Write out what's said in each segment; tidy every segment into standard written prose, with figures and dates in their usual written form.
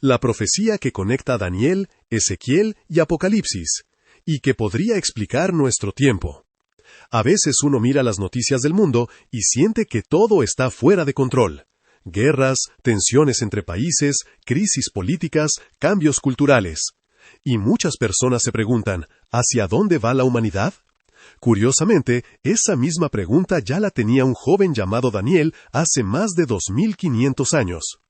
la profecía que conecta a Daniel, Ezequiel y Apocalipsis, y que podría explicar nuestro tiempo. A veces uno mira las noticias del mundo y siente que todo está fuera de control. Guerras, tensiones entre países, crisis políticas, cambios culturales. Y muchas personas se preguntan, ¿hacia dónde va la humanidad? Curiosamente, esa misma pregunta ya la tenía un joven llamado Daniel hace más de 2500 años.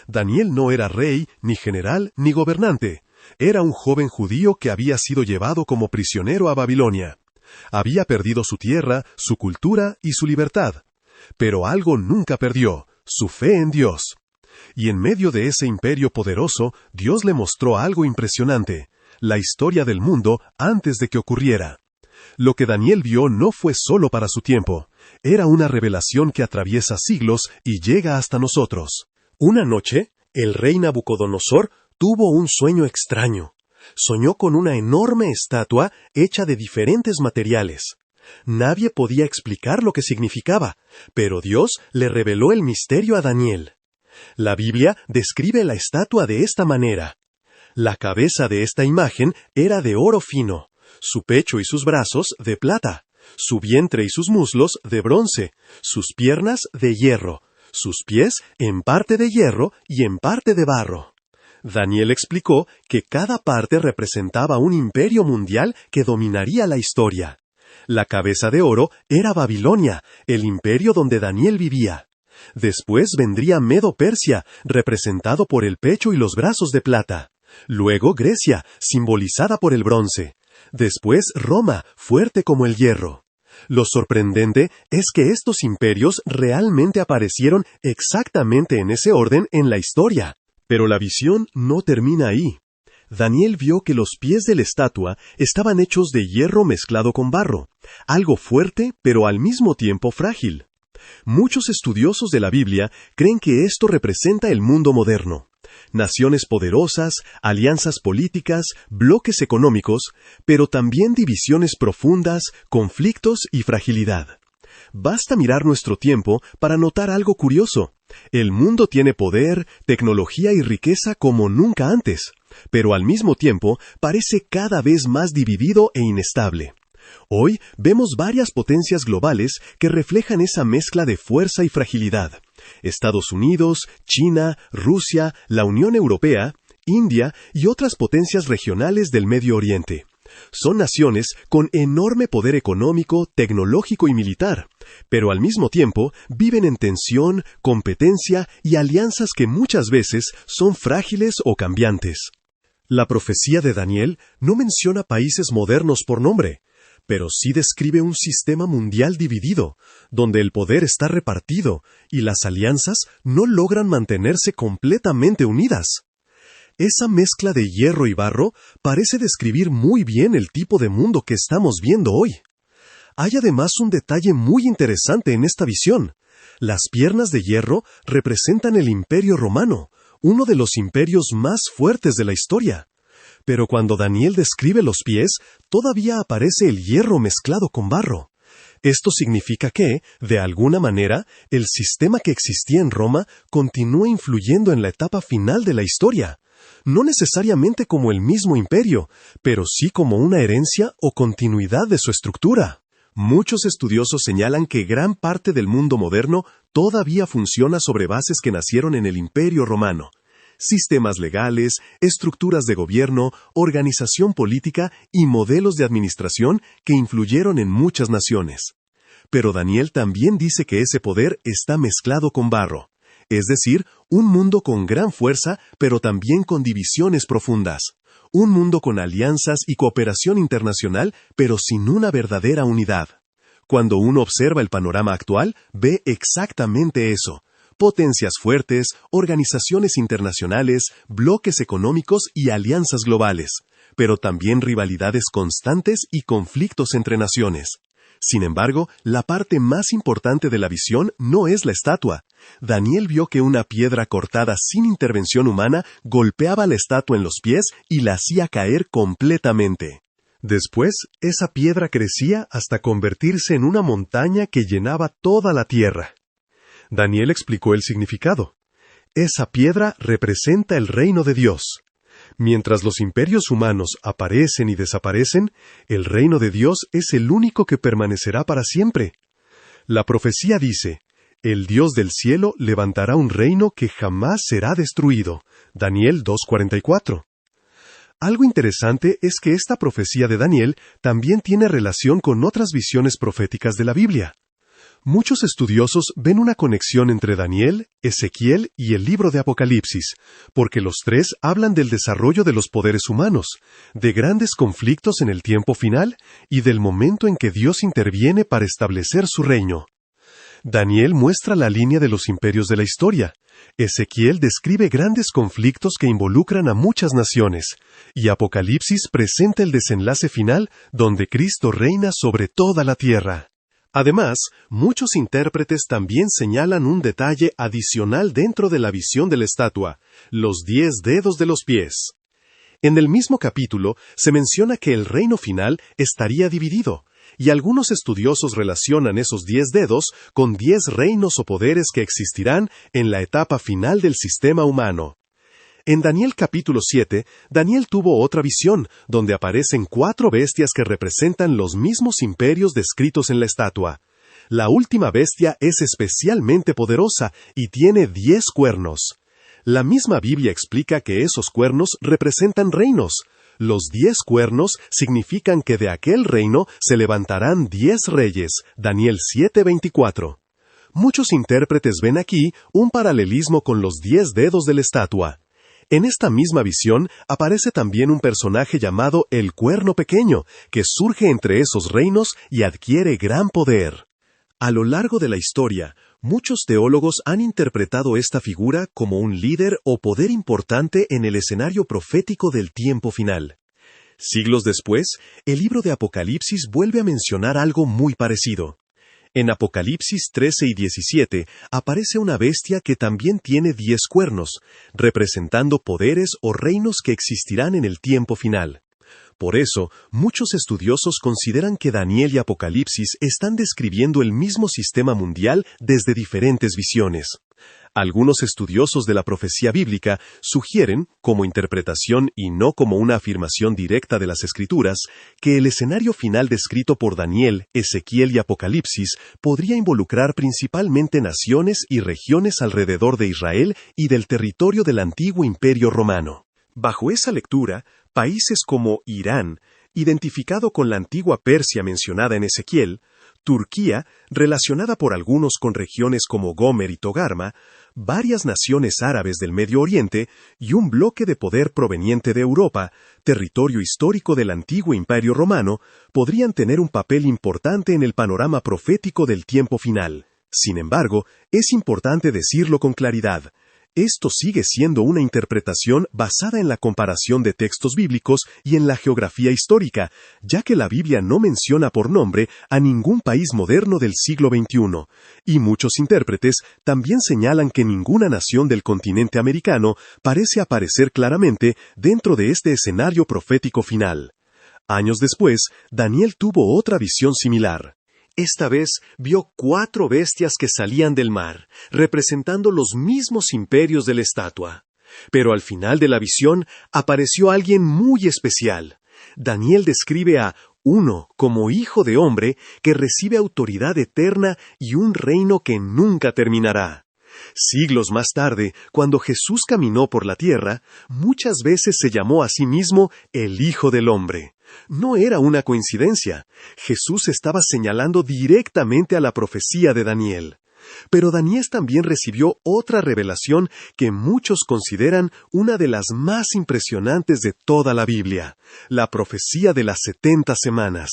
Daniel no era rey, ni general, ni gobernante. Era un joven judío que había sido llevado como prisionero a Babilonia. Había perdido su tierra, su cultura y su libertad. Pero algo nunca perdió, su fe en Dios. Y en medio de ese imperio poderoso, Dios le mostró algo impresionante, la historia del mundo antes de que ocurriera. Lo que Daniel vio no fue solo para su tiempo, era una revelación que atraviesa siglos y llega hasta nosotros. Una noche, el rey Nabucodonosor tuvo un sueño extraño. Soñó con una enorme estatua hecha de diferentes materiales. Nadie podía explicar lo que significaba, pero Dios le reveló el misterio a Daniel. La Biblia describe la estatua de esta manera. La cabeza de esta imagen era de oro fino, su pecho y sus brazos de plata, su vientre y sus muslos de bronce, sus piernas de hierro, sus pies en parte de hierro y en parte de barro. Daniel explicó que cada parte representaba un imperio mundial que dominaría la historia. La cabeza de oro era Babilonia, el imperio donde Daniel vivía. Después vendría Medo-Persia, representado por el pecho y los brazos de plata. Luego Grecia, simbolizada por el bronce. Después Roma, fuerte como el hierro. Lo sorprendente es que estos imperios realmente aparecieron exactamente en ese orden en la historia. Pero la visión no termina ahí. Daniel vio que los pies de la estatua estaban hechos de hierro mezclado con barro, algo fuerte pero al mismo tiempo frágil. Muchos estudiosos de la Biblia creen que esto representa el mundo moderno. Naciones poderosas, alianzas políticas, bloques económicos, pero también divisiones profundas, conflictos y fragilidad. Basta mirar nuestro tiempo para notar algo curioso. El mundo tiene poder, tecnología y riqueza como nunca antes, pero al mismo tiempo parece cada vez más dividido e inestable. Hoy vemos varias potencias globales que reflejan esa mezcla de fuerza y fragilidad. Estados Unidos, China, Rusia, la Unión Europea, India y otras potencias regionales del Medio Oriente. Son naciones con enorme poder económico, tecnológico y militar, pero al mismo tiempo viven en tensión, competencia y alianzas que muchas veces son frágiles o cambiantes. La profecía de Daniel no menciona países modernos por nombre, pero sí describe un sistema mundial dividido, donde el poder está repartido y las alianzas no logran mantenerse completamente unidas. Esa mezcla de hierro y barro parece describir muy bien el tipo de mundo que estamos viendo hoy. Hay además un detalle muy interesante en esta visión. Las piernas de hierro representan el Imperio Romano, uno de los imperios más fuertes de la historia. Pero cuando Daniel describe los pies, todavía aparece el hierro mezclado con barro. Esto significa que, de alguna manera, el sistema que existía en Roma continúa influyendo en la etapa final de la historia. No necesariamente como el mismo imperio, pero sí como una herencia o continuidad de su estructura. Muchos estudiosos señalan que gran parte del mundo moderno todavía funciona sobre bases que nacieron en el Imperio Romano. Sistemas legales, estructuras de gobierno, organización política y modelos de administración que influyeron en muchas naciones. Pero Daniel también dice que ese poder está mezclado con barro. Es decir, un mundo con gran fuerza, pero también con divisiones profundas. Un mundo con alianzas y cooperación internacional, pero sin una verdadera unidad. Cuando uno observa el panorama actual, ve exactamente eso. Potencias fuertes, organizaciones internacionales, bloques económicos y alianzas globales, pero también rivalidades constantes y conflictos entre naciones. Sin embargo, la parte más importante de la visión no es la estatua. Daniel vio que una piedra cortada sin intervención humana golpeaba la estatua en los pies y la hacía caer completamente. Después, esa piedra crecía hasta convertirse en una montaña que llenaba toda la tierra. Daniel explicó el significado. Esa piedra representa el reino de Dios. Mientras los imperios humanos aparecen y desaparecen, el reino de Dios es el único que permanecerá para siempre. La profecía dice: el Dios del cielo levantará un reino que jamás será destruido. Daniel 2:44. Algo interesante es que esta profecía de Daniel también tiene relación con otras visiones proféticas de la Biblia. Muchos estudiosos ven una conexión entre Daniel, Ezequiel y el libro de Apocalipsis, porque los tres hablan del desarrollo de los poderes humanos, de grandes conflictos en el tiempo final y del momento en que Dios interviene para establecer su reino. Daniel muestra la línea de los imperios de la historia. Ezequiel describe grandes conflictos que involucran a muchas naciones, y Apocalipsis presenta el desenlace final donde Cristo reina sobre toda la tierra. Además, muchos intérpretes también señalan un detalle adicional dentro de la visión de la estatua: los 10 dedos de los pies. En el mismo capítulo se menciona que el reino final estaría dividido, y algunos estudiosos relacionan esos 10 dedos con 10 reinos o poderes que existirán en la etapa final del sistema humano. En Daniel capítulo 7, Daniel tuvo otra visión, donde aparecen 4 bestias que representan los mismos imperios descritos en la estatua. La última bestia es especialmente poderosa y tiene 10 cuernos. La misma Biblia explica que esos cuernos representan reinos. Los 10 cuernos significan que de aquel reino se levantarán 10 reyes. Daniel 7:24. Muchos intérpretes ven aquí un paralelismo con los 10 dedos de la estatua. En esta misma visión aparece también un personaje llamado el Cuerno Pequeño, que surge entre esos reinos y adquiere gran poder. A lo largo de la historia, muchos teólogos han interpretado esta figura como un líder o poder importante en el escenario profético del tiempo final. Siglos después, el libro de Apocalipsis vuelve a mencionar algo muy parecido. En Apocalipsis 13 y 17 aparece una bestia que también tiene 10 cuernos, representando poderes o reinos que existirán en el tiempo final. Por eso, muchos estudiosos consideran que Daniel y Apocalipsis están describiendo el mismo sistema mundial desde diferentes visiones. Algunos estudiosos de la profecía bíblica sugieren, como interpretación y no como una afirmación directa de las Escrituras, que el escenario final descrito por Daniel, Ezequiel y Apocalipsis podría involucrar principalmente naciones y regiones alrededor de Israel y del territorio del antiguo Imperio Romano. Bajo esa lectura, países como Irán, identificado con la antigua Persia mencionada en Ezequiel, Turquía, relacionada por algunos con regiones como Gomer y Togarma, varias naciones árabes del Medio Oriente y un bloque de poder proveniente de Europa, territorio histórico del antiguo Imperio Romano, podrían tener un papel importante en el panorama profético del tiempo final. Sin embargo, es importante decirlo con claridad. Esto sigue siendo una interpretación basada en la comparación de textos bíblicos y en la geografía histórica, ya que la Biblia no menciona por nombre a ningún país moderno del siglo XXI, y muchos intérpretes también señalan que ninguna nación del continente americano parece aparecer claramente dentro de este escenario profético final. Años después, Daniel tuvo otra visión similar. Esta vez vio 4 bestias que salían del mar, representando los mismos imperios de la estatua. Pero al final de la visión apareció alguien muy especial. Daniel describe a uno como hijo de hombre que recibe autoridad eterna y un reino que nunca terminará. Siglos más tarde, cuando Jesús caminó por la tierra, muchas veces se llamó a sí mismo el Hijo del Hombre. No era una coincidencia. Jesús estaba señalando directamente a la profecía de Daniel. Pero Daniel también recibió otra revelación que muchos consideran una de las más impresionantes de toda la Biblia, la profecía de las 70 semanas.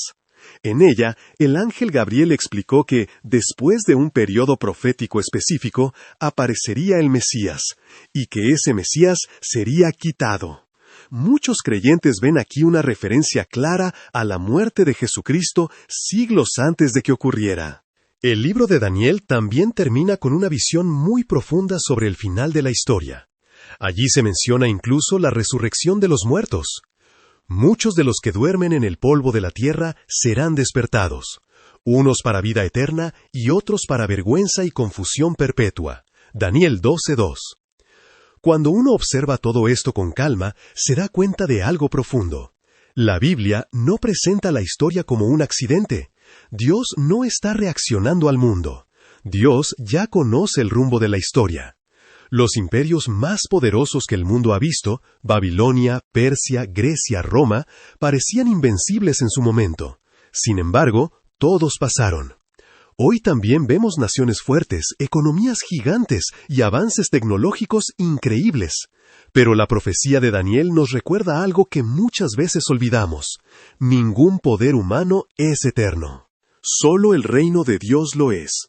En ella, el ángel Gabriel explicó que, después de un periodo profético específico, aparecería el Mesías, y que ese Mesías sería quitado. Muchos creyentes ven aquí una referencia clara a la muerte de Jesucristo siglos antes de que ocurriera. El libro de Daniel también termina con una visión muy profunda sobre el final de la historia. Allí se menciona incluso la resurrección de los muertos. Muchos de los que duermen en el polvo de la tierra serán despertados, unos para vida eterna y otros para vergüenza y confusión perpetua. Daniel 12:2. Cuando uno observa todo esto con calma, se da cuenta de algo profundo. La Biblia no presenta la historia como un accidente. Dios no está reaccionando al mundo. Dios ya conoce el rumbo de la historia. Los imperios más poderosos que el mundo ha visto, Babilonia, Persia, Grecia, Roma, parecían invencibles en su momento. Sin embargo, todos pasaron. Hoy también vemos naciones fuertes, economías gigantes y avances tecnológicos increíbles. Pero la profecía de Daniel nos recuerda algo que muchas veces olvidamos. Ningún poder humano es eterno. Solo el reino de Dios lo es.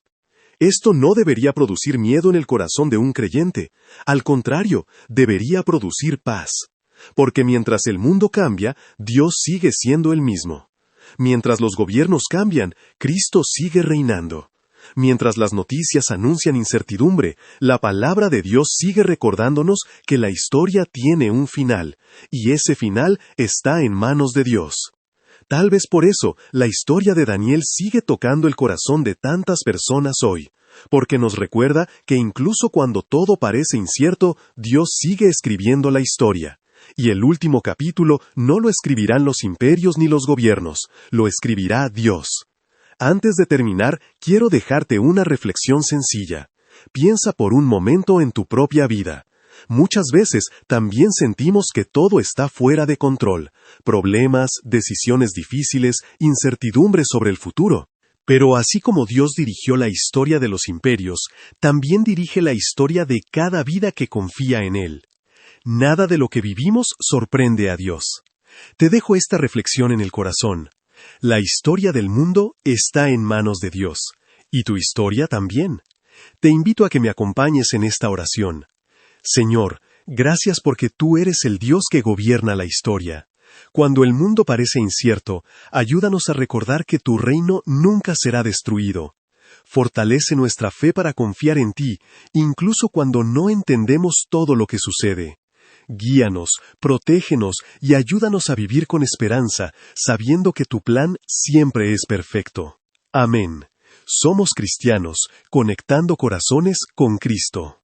Esto no debería producir miedo en el corazón de un creyente. Al contrario, debería producir paz. Porque mientras el mundo cambia, Dios sigue siendo el mismo. Mientras los gobiernos cambian, Cristo sigue reinando. Mientras las noticias anuncian incertidumbre, la palabra de Dios sigue recordándonos que la historia tiene un final, y ese final está en manos de Dios. Tal vez por eso, la historia de Daniel sigue tocando el corazón de tantas personas hoy, porque nos recuerda que incluso cuando todo parece incierto, Dios sigue escribiendo la historia. Y el último capítulo no lo escribirán los imperios ni los gobiernos, lo escribirá Dios. Antes de terminar, quiero dejarte una reflexión sencilla. Piensa por un momento en tu propia vida. Muchas veces también sentimos que todo está fuera de control. Problemas, decisiones difíciles, incertidumbre sobre el futuro. Pero así como Dios dirigió la historia de los imperios, también dirige la historia de cada vida que confía en Él. Nada de lo que vivimos sorprende a Dios. Te dejo esta reflexión en el corazón. La historia del mundo está en manos de Dios, y tu historia también. Te invito a que me acompañes en esta oración. Señor, gracias porque tú eres el Dios que gobierna la historia. Cuando el mundo parece incierto, ayúdanos a recordar que tu reino nunca será destruido. Fortalece nuestra fe para confiar en ti, incluso cuando no entendemos todo lo que sucede. Guíanos, protégenos y ayúdanos a vivir con esperanza, sabiendo que tu plan siempre es perfecto. Amén. Somos cristianos, conectando corazones con Cristo.